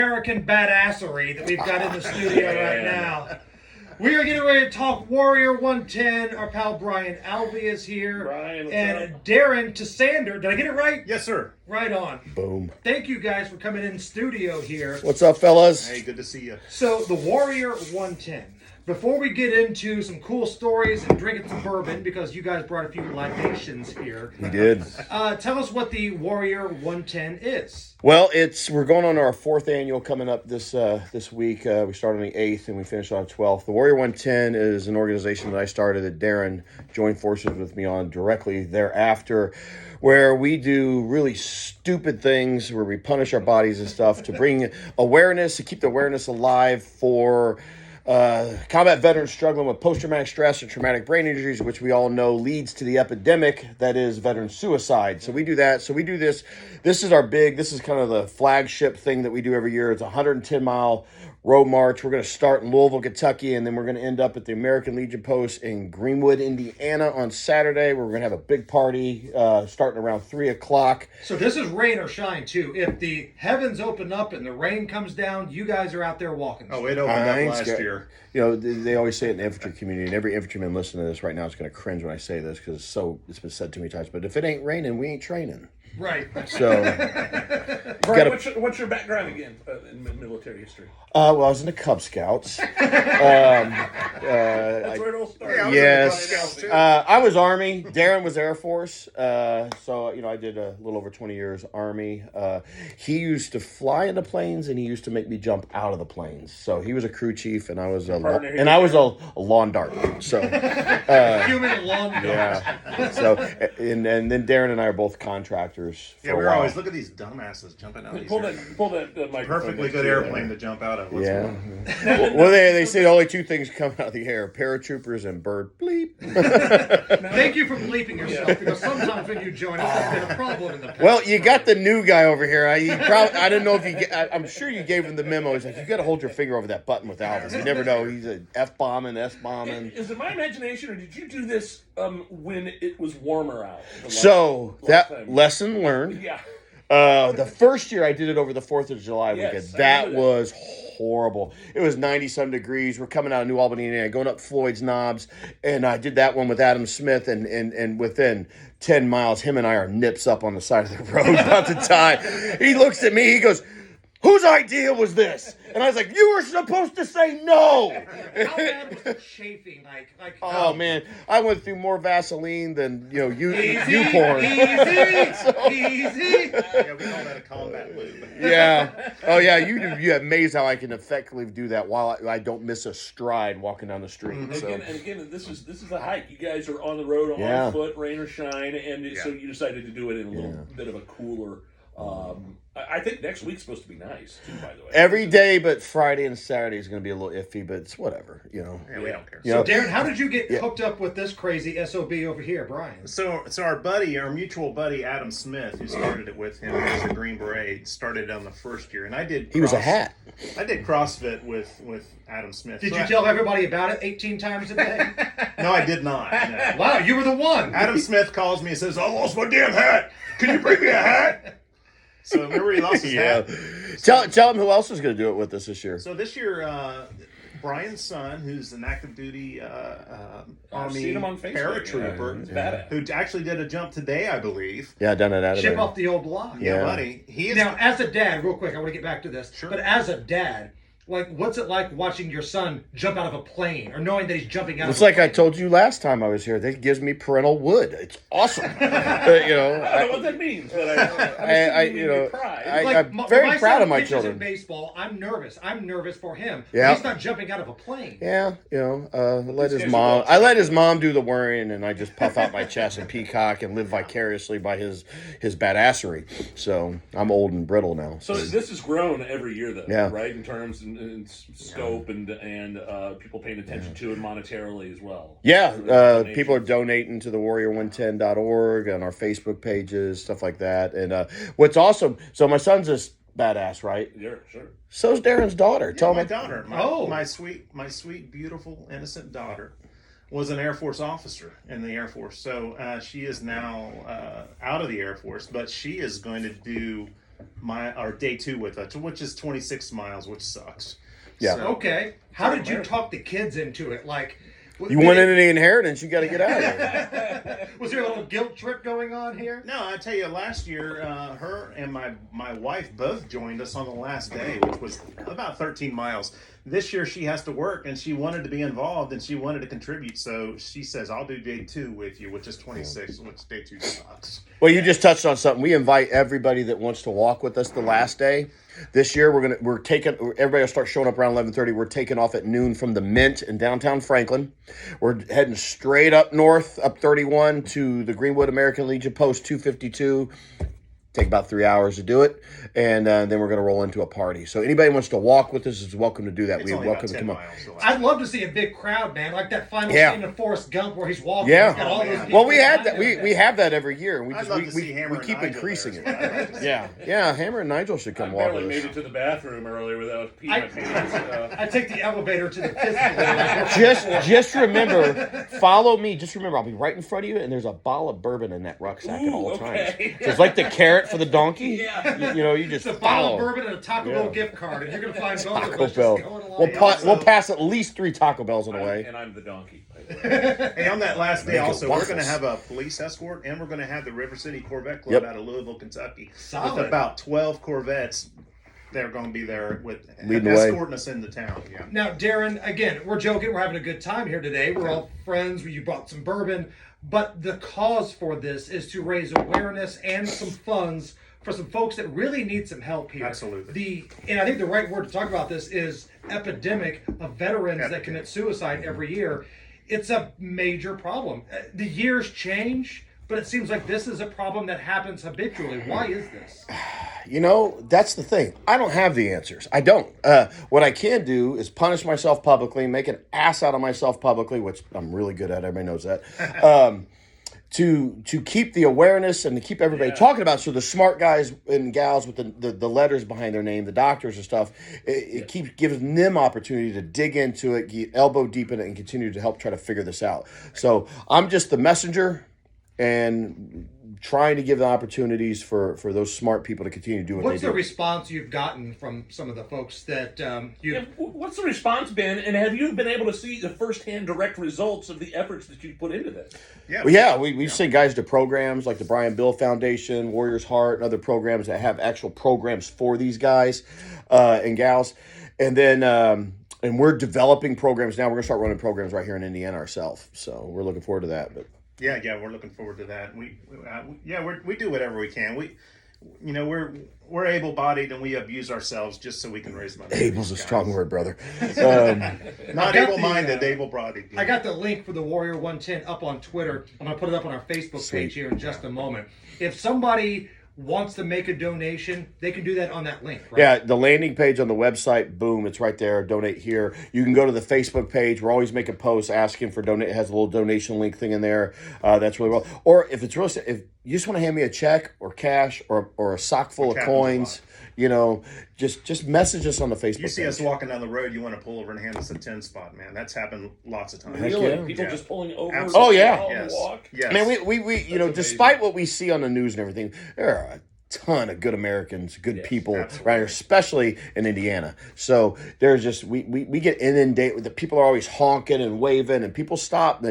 American badassery that we've got in the studio right now. We are getting ready to talk Warrior 110. Our pal Brian Alvey is here. Brian, and Darren Tassander. Did I get it right? Yes, sir. Right on. Boom. Thank you guys for coming in studio here. What's up, fellas? Hey, good to see you. So, the Warrior 110. Before we get into some cool stories and drinking some bourbon, because you guys brought a few libations here. We did. Tell us what the Warrior 110 is. Well, we're going on our 4th annual coming up this week. We started on the 8th and we finished on the 12th. The Warrior 110 is an organization that I started that Darren joined forces with me on directly thereafter, where we do really stupid things where we punish our bodies and stuff to bring awareness, to keep the awareness alive for combat veterans struggling with post-traumatic stress and traumatic brain injuries, which we all know leads to the epidemic that is veteran suicide. So we do that. So we do this. This is kind of the flagship thing that we do every year. It's a 110-mile road march. We're going to start in Louisville, Kentucky, and then we're going to end up at the American Legion Post in Greenwood, Indiana on Saturday, where we're going to have a big party starting around 3 o'clock. So this is rain or shine, too. If the heavens open up and the rain comes down, you guys are out there walking. Oh, it opened up last year. You know, they always say it in the infantry community, and every infantryman listening to this right now is going to cringe when I say this because it's been said too many times. But if it ain't raining, we ain't training. Right. So, Brian, what's your background again in military history? Well, I was in the Cub Scouts. That's where it all started. Yes. I was Army. Darren was Air Force. So, I did a little over 20 years Army. He used to fly in the planes, and he used to make me jump out of the planes. So he was a crew chief, and I was a lawn dart. So human lawn dart. Yeah. So and then Darren and I are both contractors. Yeah, we were always look at these dumbasses jumping out of these. Pull that microphone. Perfectly good airplane to jump out of. Yeah. Well, they say only two things come out of the air: paratroopers and bird bleep. Thank you for bleeping yourself, because sometimes when you join us, there's been a problem in the past. Well, you got the new guy over here. I didn't know if I'm sure you gave him the memo. He's like, you got to hold your finger over that button with Alvin. You never know. He's a F-bombing, S-bombing. Is it my imagination, or did you do this when it was warmer out? So lesson learned. Yeah. The first year I did it over the 4th of July weekend. Yes, That was horrible. It was 90-some degrees. We're coming out of New Albany, Indiana, going up Floyd's Knobs, and I did that one with Adam Smith, and within 10 miles, him and I are nips up on the side of the road about to die. He looks at me, he goes, "Whose idea was this?" And I was like, "You were supposed to say no." How bad was the chafing? Like Oh man, I went through more Vaseline than you easy, porn. Easy. Yeah, we call that a combat lube. Yeah. Oh yeah, you're amazed how I can effectively do that while I don't miss a stride walking down the street. And So. again, this is a hike. You guys are on the road on foot, rain or shine, and so you decided to do it in a little bit of a cooler. I think next week's supposed to be nice too, by the way. Every day but Friday and Saturday is going to be a little iffy, but it's whatever, Yeah, we don't care. So, Darren, how did you get hooked up with this crazy SOB over here, Brian? So our mutual buddy, Adam Smith, who started it with him as a Green Beret, started it on the first year. And I did... He was a hat. I did CrossFit with Adam Smith. Did you tell everybody about it 18 times a day? No, I did not. No. Wow, you were the one. Adam Smith calls me and says, "I lost my damn hat. Can you bring me a hat?" So remember, he lost his hat. Tell him who else is going to do it with us this year. So this year, Brian's son, who's an active duty Army seen him on Facebook. paratrooper, He's badass. who actually did a jump today, I believe. Yeah, done it out of Ship there. off the old block. Yeah, buddy. He is Now, as a dad, real quick, I want to get back to this. Sure. But as a dad, what's it like watching your son jump out of a plane, or knowing that he's jumping out? It's of a like plane? I told you last time I was here. That gives me parental wood. It's awesome. I don't know what that means, but I'm very proud of my pitches children. In baseball, I'm nervous. I'm nervous for him. Yeah. He's not jumping out of a plane. Yeah, I let his mom do the worrying, and I just puff out my chest and peacock and live vicariously by his badassery. So I'm old and brittle now. So this has grown every year, though, Yeah. right? In terms and scope and people paying attention to it monetarily as well. Yeah, people are donating to the warrior110.org on our Facebook pages, stuff like that. And what's awesome, so my son's a badass, right? Yeah, sure. So's Darren's daughter. Yeah, Tell my me. daughter. My sweet, beautiful, innocent daughter was an Air Force officer in the Air Force. So she is now out of the Air Force, but she is going to do day 2 with us, which is 26 miles, which sucks. Yeah. So, Okay. How did you talk the kids into it? Like, You want any inheritance, you got to get out of here. was there a little guilt trip going on here? No, I tell you, last year, her and my wife both joined us on the last day, which was about 13 miles. This year she has to work, and she wanted to be involved, and she wanted to contribute. So she says, "I'll do day 2 with you," which is 26, which day 2 sucks. Well, you just touched on something. We invite everybody that wants to walk with us the last day. This year, we're taking. Everybody will start showing up around 11:30. We're taking off at noon from the Mint in downtown Franklin. We're heading straight up north, up 31 to the Greenwood American Legion Post 252. Take about 3 hours to do it, and then we're going to roll into a party. So anybody who wants to walk with us is welcome to do that. It's We're only welcome about to 10 come up. miles, so I'd love to see a big crowd, man, like that final Yeah. scene of Forrest Gump where he's walking. Yeah. He's got all those man. people Well, we had that. behind him. We have that every year, and we I'd just love we, to see we, Hammer we and keep Nigel increasing there. it. I'd love to see Yeah. Hammer and Nigel should I come walk barely with made us. it to the bathroom earlier without peeing my pants. I take the elevator to the fifth floor. Just remember, follow me. Just remember, I'll be right in front of you, and there's a bottle of bourbon in that rucksack at all Ooh, times. okay. So it's like the carrot for the donkey. Yeah. You know, you just It's a bottle follow. of bourbon and a Taco Bell Yeah. gift card, and you're going to find both of Taco us Bell. just going along. We'll pass at least 3 Taco Bells on the way. And I'm the donkey. Hey, on that last day, Make it also, we're going to waffles. have a police escort, and we're going to have the River City Corvette Club Yep. out of Louisville, Kentucky, Solid. with about 12 Corvettes. They're going to be there with Leading the way. escorting us into town. Yeah. Now, Darren, again, we're joking. We're having a good time here today. We're all friends. You brought some bourbon. But the cause for this is to raise awareness and some funds for some folks that really need some help here. Absolutely. And I think the right word to talk about this is epidemic of veterans that Epidemic. commit suicide every year. It's a major problem. The years change, but it seems like this is a problem that happens habitually. Why is this? You know, that's the thing. I don't have the answers. I don't. What I can do is punish myself publicly, make an ass out of myself publicly, which I'm really good at. Everybody knows that. To keep the awareness and to keep everybody talking about it. So the smart guys and gals with the letters behind their name, the doctors and stuff, it keeps giving them opportunity to dig into it, get elbow deep in it, and continue to help try to figure this out. So I'm just the messenger and trying to give the opportunities for those smart people to continue to do what What's they the do. response you've gotten from some of the folks that you? Yeah, what's the response been, and have you been able to see the firsthand direct results of the efforts that you put into this? Yeah. Well, yeah, we've sent guys to programs like the Brian Bill Foundation, Warriors Heart, and other programs that have actual programs for these guys and gals. And then and we're developing programs now. We're going to start running programs right here in Indiana ourselves. So we're looking forward to that. But Yeah, we're looking forward to that. We do whatever we can. We're able-bodied and we abuse ourselves just so we can raise money. able's a strong word, brother. Not got able-minded, the, able-bodied. I got the link for the Warrior 110 up on Twitter. I'm going to put it up on our Facebook Sweet. page here in just a moment. If somebody wants to make a donation, they can do that on that link, right? Yeah, the landing page on the website, boom, it's right there. Donate here. You can go to the Facebook page. We're always making posts asking for donate. It has a little donation link thing in there. That's really well. Or if it's real, if you just want to hand me a check or cash or a sock full of Captain's coins, you know, just message us on the Facebook You see page. us walking down the road, you want to pull over and hand us a 10 spot, man. That's happened lots of times. Really? yeah. People Yeah. just pulling over? Absolutely. Oh, yeah. on the Yes. walk? Yes. I mean, we you know, amazing. despite what we see on the news and everything, there are a ton of good Americans, good Yes, people absolutely. right here, especially in Indiana. So there's just we get inundated with the people are always honking and waving, and people stop.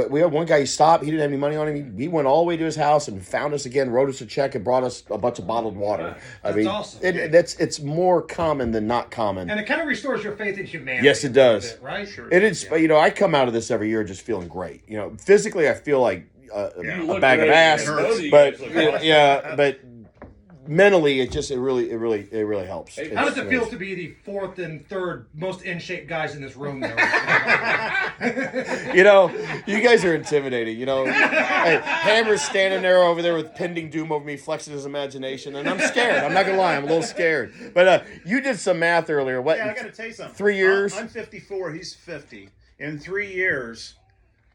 We had one guy, he stopped. He didn't have any money on him. He went all the way to his house and found us again, wrote us a check, and brought us a bunch of bottled water. I That's mean, awesome. it's more common than not common. And it kind of restores your faith in humanity. Yes, it does. a little bit, right? Sure. It is, you know, I come out of this every year just feeling great. You know, physically, I feel like Yeah. You a look bag of great. ass, And both of you but guys look awesome. yeah, but mentally, it really helps. Hey, How does it feel It's- to be the fourth and third most in shape guys in this room? There, You know, you guys are intimidating. You know, hey, Hammer's standing there over there with pending doom over me, flexing his imagination, and I'm scared. I'm not gonna lie, I'm a little scared. But you did some math earlier. What? Yeah, I got to tell you something. 3 years? I'm 54. He's 50. In 3 years,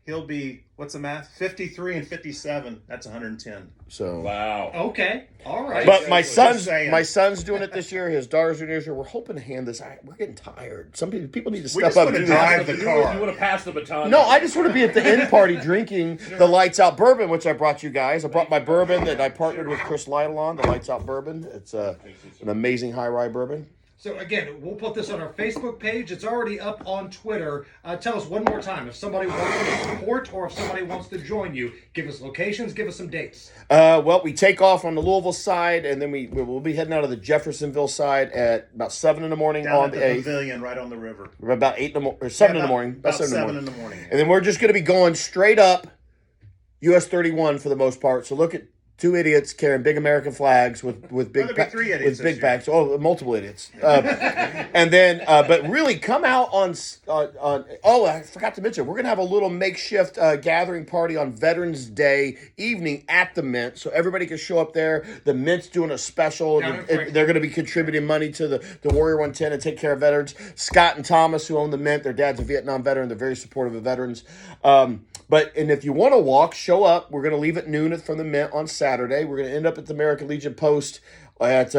he'll be, what's the math? 53 and 57. That's 110. So Wow. Okay. All right. But Just saying. my son's doing it this year. His daughter's doing it this year. We're hoping to hand this. We're getting tired. Some people need to We step just up want and to do this. drive the car. You want to pass the baton? No, I just want to be at the end party drinking the Lights Out bourbon, which I brought you guys. I brought my bourbon that I partnered with Chris Lytle on, the Lights Out bourbon. It's an amazing high rye bourbon. So again, we'll put this on our Facebook page. It's already up on Twitter. Tell us one more time if somebody wants to support or if somebody wants to join you. Give us locations. Give us some dates. Well, we take off on the Louisville side, and then we'll be heading out of the Jeffersonville side at about 7 in the morning Down on at the the 8th. pavilion right on the river. We're about 8 in the morning, or 7 in the morning. About 7 in the morning. And then we're just going to be going straight up US 31 for the most part. So look at two idiots carrying big American flags with big There'll be 3 idiots with big this year. bags. Oh, multiple idiots. And then, but really, come out on. Oh, I forgot to mention, we're gonna have a little makeshift gathering party on Veterans Day evening at the Mint, so everybody can show up there. The Mint's doing a special. Down in And Franklin. they're going to be contributing money to the Warrior 110 and take care of veterans. Scott and Thomas, who own the Mint, their dad's a Vietnam veteran. They're very supportive of veterans. And if you want to walk, show up. We're going to leave at noon from the Mint on Saturday. We're going to end up at the American Legion Post at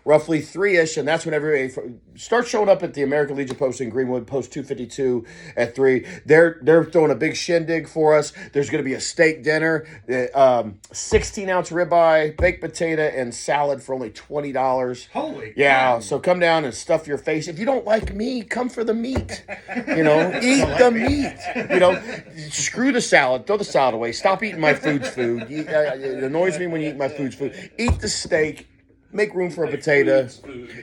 roughly 3-ish, and that's when everybody starts showing up at the American Legion Post in Greenwood, Post 252 at 3. They're throwing a big shindig for us. There's going to be a steak dinner, 16-ounce ribeye, baked potato, and salad for only $20. Holy Yeah, cow. so come down and stuff your face. If you don't like me, come for the meat. You know, eat the meat. You know, screw the salad. Throw the salad away. Stop eating my food's food. It annoys me when you eat my food's food. Eat the steak. Make room for a potato,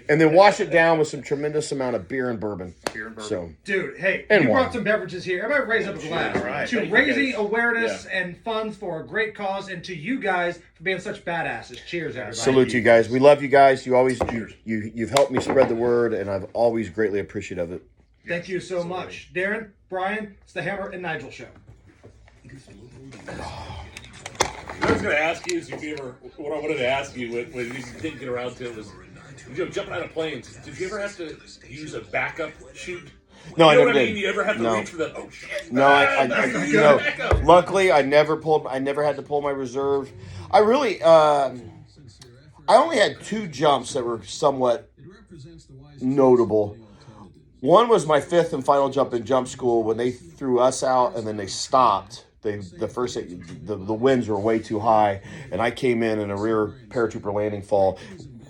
and then wash it down with some tremendous amount of beer and bourbon. So, Dude, hey, And you wine. brought some beverages here. Everybody raise up a glass All right. to Thank you, raising guys. awareness and funds for a great cause, and to you guys for being such badasses. Cheers, everybody. salute to you guys. We love you guys. You always you've helped me spread the word, and I've always greatly appreciative of it. Thank you so much. Darren, Brian, it's the Hammer and Nigel Show. What I was going to ask you is if you ever, what I wanted to ask you when you didn't get around to it was, jumping out of planes, did you ever have to use a backup chute? No, I You know never what I did. mean? You ever have to No. reach for the, oh shit. No, I luckily I never had to pull my reserve. I really, I only had 2 jumps that were somewhat notable. One was my 5th and final jump in jump school when they threw us out and then they stopped. The winds were way too high, and I came in a rear paratrooper landing fall.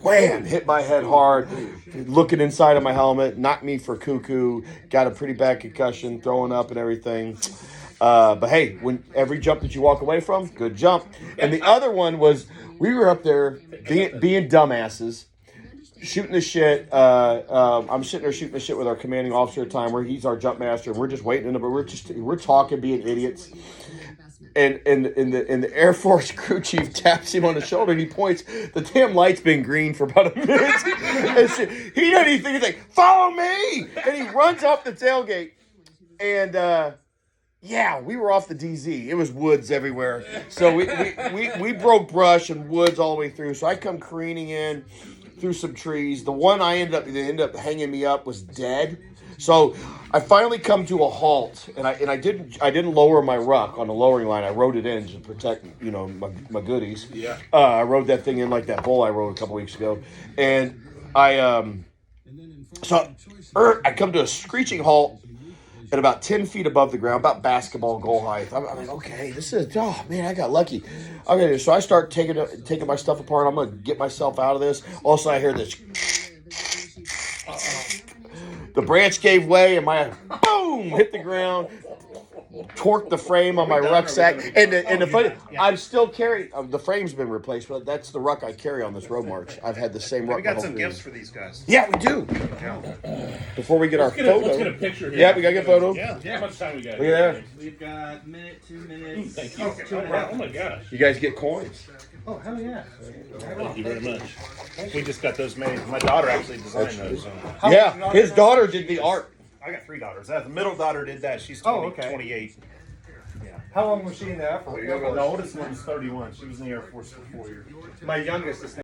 Wham! Hit my head hard, looking inside of my helmet, knocked me for cuckoo, got a pretty bad concussion, throwing up and everything. But hey, when every jump that you walk away from, good jump. And the other one was we were up there being dumbasses, shooting the shit. I'm sitting there shooting the shit with our commanding officer at the time, where he's our jump master, and we're just waiting, but we're talking, being idiots. And the Air Force crew chief taps him on the shoulder and he points. The damn light's been green for about a minute. And he doesn't even think. He's like, "Follow me!" And he runs off the tailgate. And yeah, we were off the DZ. It was woods everywhere. So we broke brush and woods all the way through. So I come careening in through some trees. The one they ended up hanging me up was dead. So I finally come to a halt, and I didn't lower my ruck on the lowering line. I rode it in to protect my goodies. Yeah. I rode that thing in like that bull I rode a couple weeks ago, and I come to a screeching halt at about 10 feet above the ground, about basketball goal height. I'm like, okay, oh man, I got lucky. Okay, so I start taking my stuff apart. I'm gonna get myself out of this. Also, I hear this. The branch gave way, and my boom hit the ground, torqued the frame on my rucksack. And the funny, I'm still carrying. The frame's been replaced, but that's the ruck I carry on this road march. I've had the same ruck. We got my some whole gifts career. for these guys. Yeah, we do. Before we get our photo. Let's get a picture here. Yeah, we gotta get a photo. Yeah. How much time we got? Look at that. We've got minute, 2 minutes. Thank you. Okay. Oh my gosh. You guys get coins. Oh, hell yeah. Thank you very much. We just got those made. My daughter actually designed those. Yeah, his daughter did the art. I got 3 daughters. The middle daughter did that. She's Oh, okay. 28. How long was she in the Air Force? The oldest one's 31. She was in the Air Force for 4 years. My youngest is